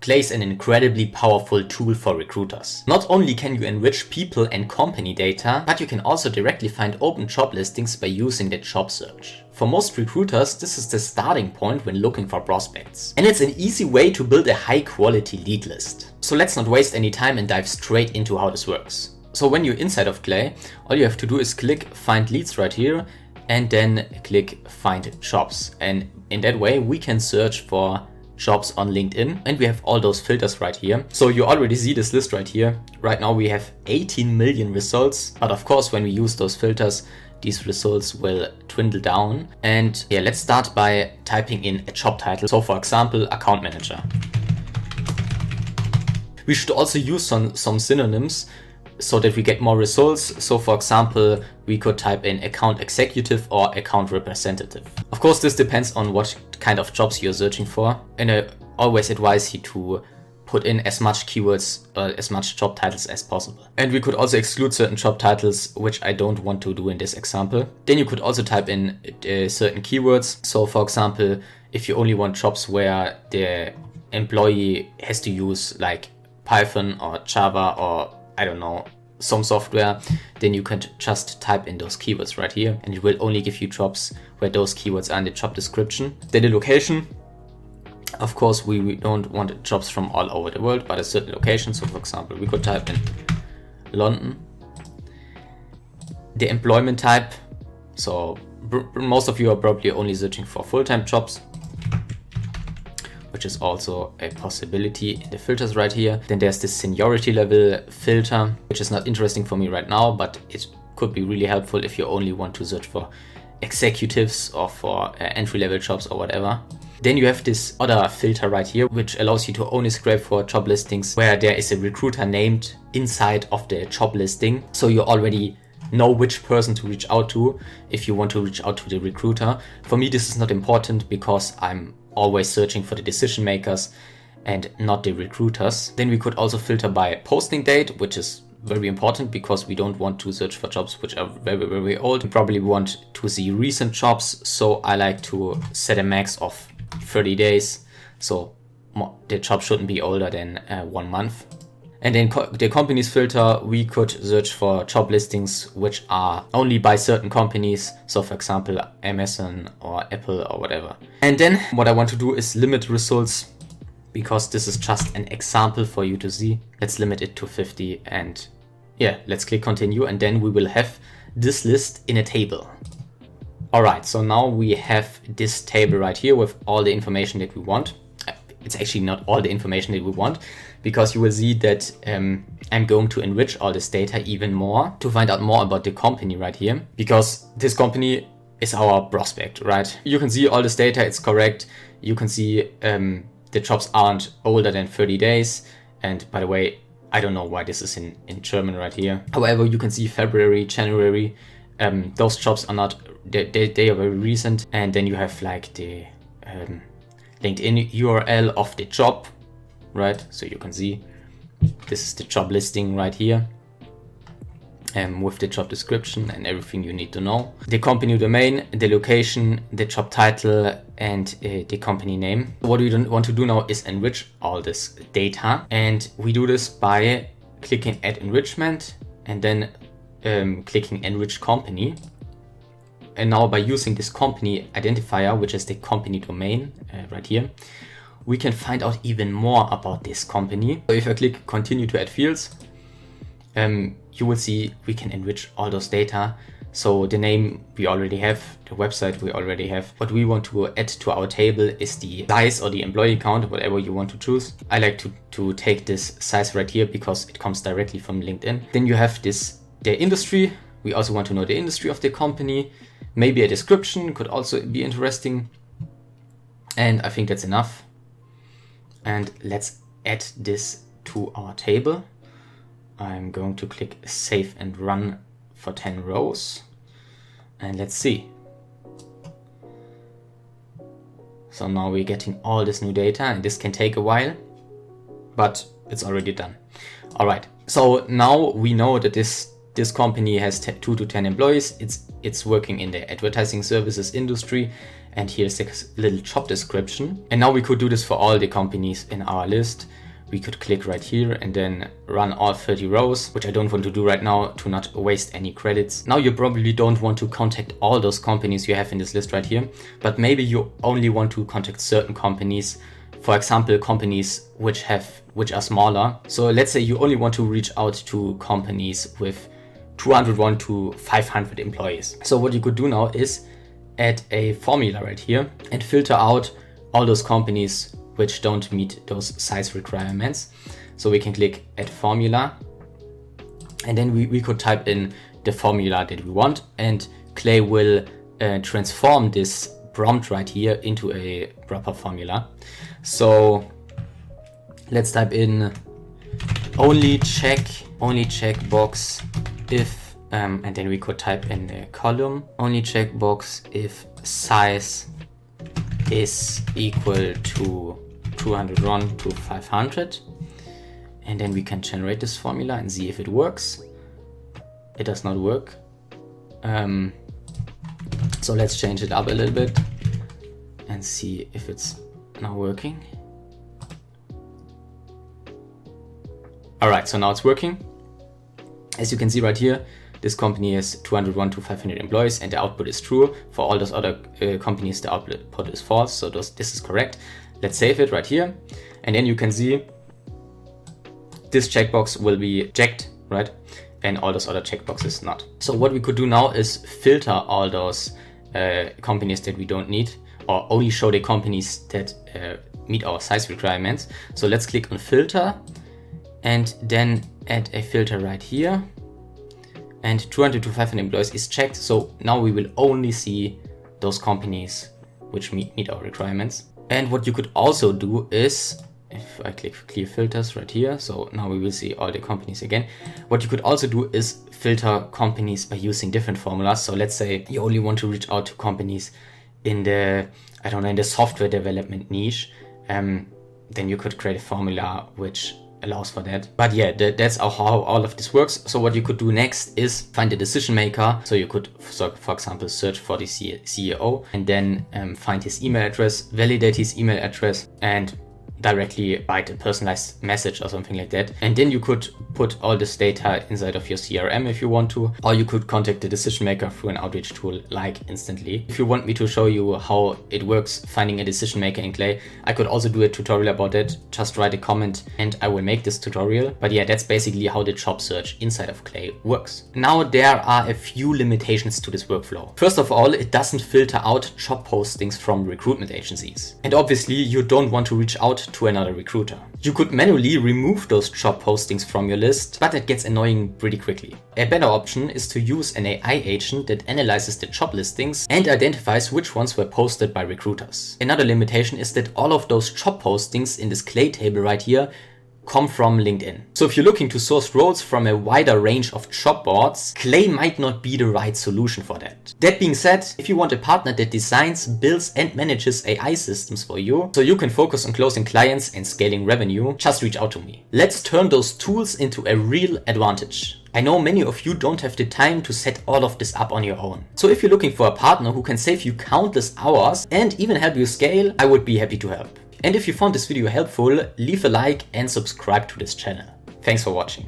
Clay is an incredibly powerful tool for recruiters. Not only can you enrich people and company data, but you can also directly find open job listings by using the job search. For most recruiters, this is the starting point when looking for prospects. And it's an easy way to build a high quality lead list. So let's not waste any time and dive straight into how this works. So when you're inside of Clay, all you have to do is click find leads right here and then click find jobs. And in that way, we can search for jobs on LinkedIn, and we have all those filters right here. So you already see this list right here. Right now we have 18 million results, but of course when we use those filters, these results will dwindle down. And yeah, let's start by typing in a job title. So for example, account manager. We should also use some synonyms so that we get more results. So for example, we could type in account executive or account representative. Of course, this depends on what kind of jobs you're searching for. And I always advise you to put in as much keywords, as much job titles as possible. And we could also exclude certain job titles, which I don't want to do in this example. Then you could also type in certain keywords. So for example, if you only want jobs where the employee has to use like Python or Java or I don't know, some software, then you can just type in those keywords right here, and it will only give you jobs where those keywords are in the job description. Then the location. Of course, we don't want jobs from all over the world, but a certain location. So for example, we could type in London. The employment type. So most of you are probably only searching for full-time jobs, which is also a possibility in the filters right here. Then there's this seniority level filter, which is not interesting for me right now, but it could be really helpful if you only want to search for executives or for entry-level jobs or whatever. Then you have this other filter right here, which allows you to only scrape for job listings where there is a recruiter named inside of the job listing. So you already know which person to reach out to if you want to reach out to the recruiter. For me, this is not important because I'm always searching for the decision makers and not the recruiters. Then we could also filter by posting date, which is very important because we don't want to search for jobs which are very, very old. We probably want to see recent jobs. So I like to set a max of 30 days. So the job shouldn't be older than 1 month. And then the companies filter, we could search for job listings which are only by certain companies. So for example, Amazon or Apple or whatever. And then what I want to do is limit results, because this is just an example for you to see. Let's limit it to 50 and yeah, let's click continue. And then we will have this list in a table. All right, so now we have this table right here with all the information that we want. It's actually not all the information that we want, because you will see that I'm going to enrich all this data even more to find out more about the company right here, because this company is our prospect, right? You can see all this data, it's correct. You can see the jobs aren't older than 30 days. And by the way, I don't know why this is in German right here. However, you can see February, January, those jobs are not, they are very recent. And then you have like the LinkedIn URL of the job, right? So you can see this is the job listing right here, with the job description and everything you need to know. The company domain, the location, the job title, and the company name. What we want to do now is enrich all this data, and we do this by clicking Add Enrichment and then clicking Enrich Company. And now by using this company identifier, which is the company domain right here, we can find out even more about this company. So if I click continue to add fields, you will see we can enrich all those data. So the name we already have, the website we already have. What we want to add to our table is the size or the employee count, whatever you want to choose. I like to take this size right here because it comes directly from LinkedIn. Then you have the industry. We also want to know the industry of the company. Maybe a description could also be interesting. And I think that's enough. And let's add this to our table. I'm going to click save and run for 10 rows. And let's see. So now we're getting all this new data, and this can take a while, but it's already done. All right. So now we know that this company has 2 to 10 employees. It's working in the advertising services industry, and here's a little job description. And now we could do this for all the companies in our list. We could click right here and then run all 30 rows, which I don't want to do right now to not waste any credits. Now you probably don't want to contact all those companies you have in this list right here, but maybe you only want to contact certain companies. For example, companies which are smaller. So let's say you only want to reach out to companies with 201 to 500 employees. So what you could do now is add a formula right here and filter out all those companies which don't meet those size requirements. So we can click add formula, and then we could type in the formula that we want, and Clay will transform this prompt right here into a proper formula. So let's type in only check box if and then we could type in the column only check box if size is equal to 201 to 500, and then we can generate this formula and see if it works. It does not work. So let's change it up a little bit and see if it's now working. Alright, so now it's working. As you can see right here, this company has 201 to 500 employees and the output is true. For all those other companies, the output is false, so this is correct. Let's save it right here, and then you can see this checkbox will be checked, right? And all those other checkboxes not. So what we could do now is filter all those companies that we don't need, or only show the companies that meet our size requirements. So let's click on filter and then add a filter right here. And 200 to 500 employees is checked. So now we will only see those companies which meet our requirements. And what you could also do is, if I click clear filters right here, so now we will see all the companies again. What you could also do is filter companies by using different formulas. So let's say you only want to reach out to companies in the, I don't know, in the software development niche. Then you could create a formula which allows for that. But yeah, that's how all of this works. So what you could do next is find a decision maker. So you could, for example, search for the CEO and then find his email address, validate his email address, and directly write a personalized message or something like that. And then you could put all this data inside of your CRM if you want to, or you could contact the decision maker through an outreach tool like Instantly. If you want me to show you how it works finding a decision maker in Clay, I could also do a tutorial about it. Just write a comment and I will make this tutorial. But yeah, that's basically how the job search inside of Clay works. Now there are a few limitations to this workflow. First of all, it doesn't filter out job postings from recruitment agencies. And obviously you don't want to reach out to another recruiter. You could manually remove those job postings from your list, but it gets annoying pretty quickly. A better option is to use an AI agent that analyzes the job listings and identifies which ones were posted by recruiters. Another limitation is that all of those job postings in this Clay table right here come from LinkedIn. So if you're looking to source roles from a wider range of job boards, Clay might not be the right solution for that. That being said, if you want a partner that designs, builds and manages AI systems for you, so you can focus on closing clients and scaling revenue, just reach out to me. Let's turn those tools into a real advantage. I know many of you don't have the time to set all of this up on your own. So if you're looking for a partner who can save you countless hours and even help you scale, I would be happy to help. And if you found this video helpful, leave a like and subscribe to this channel. Thanks for watching.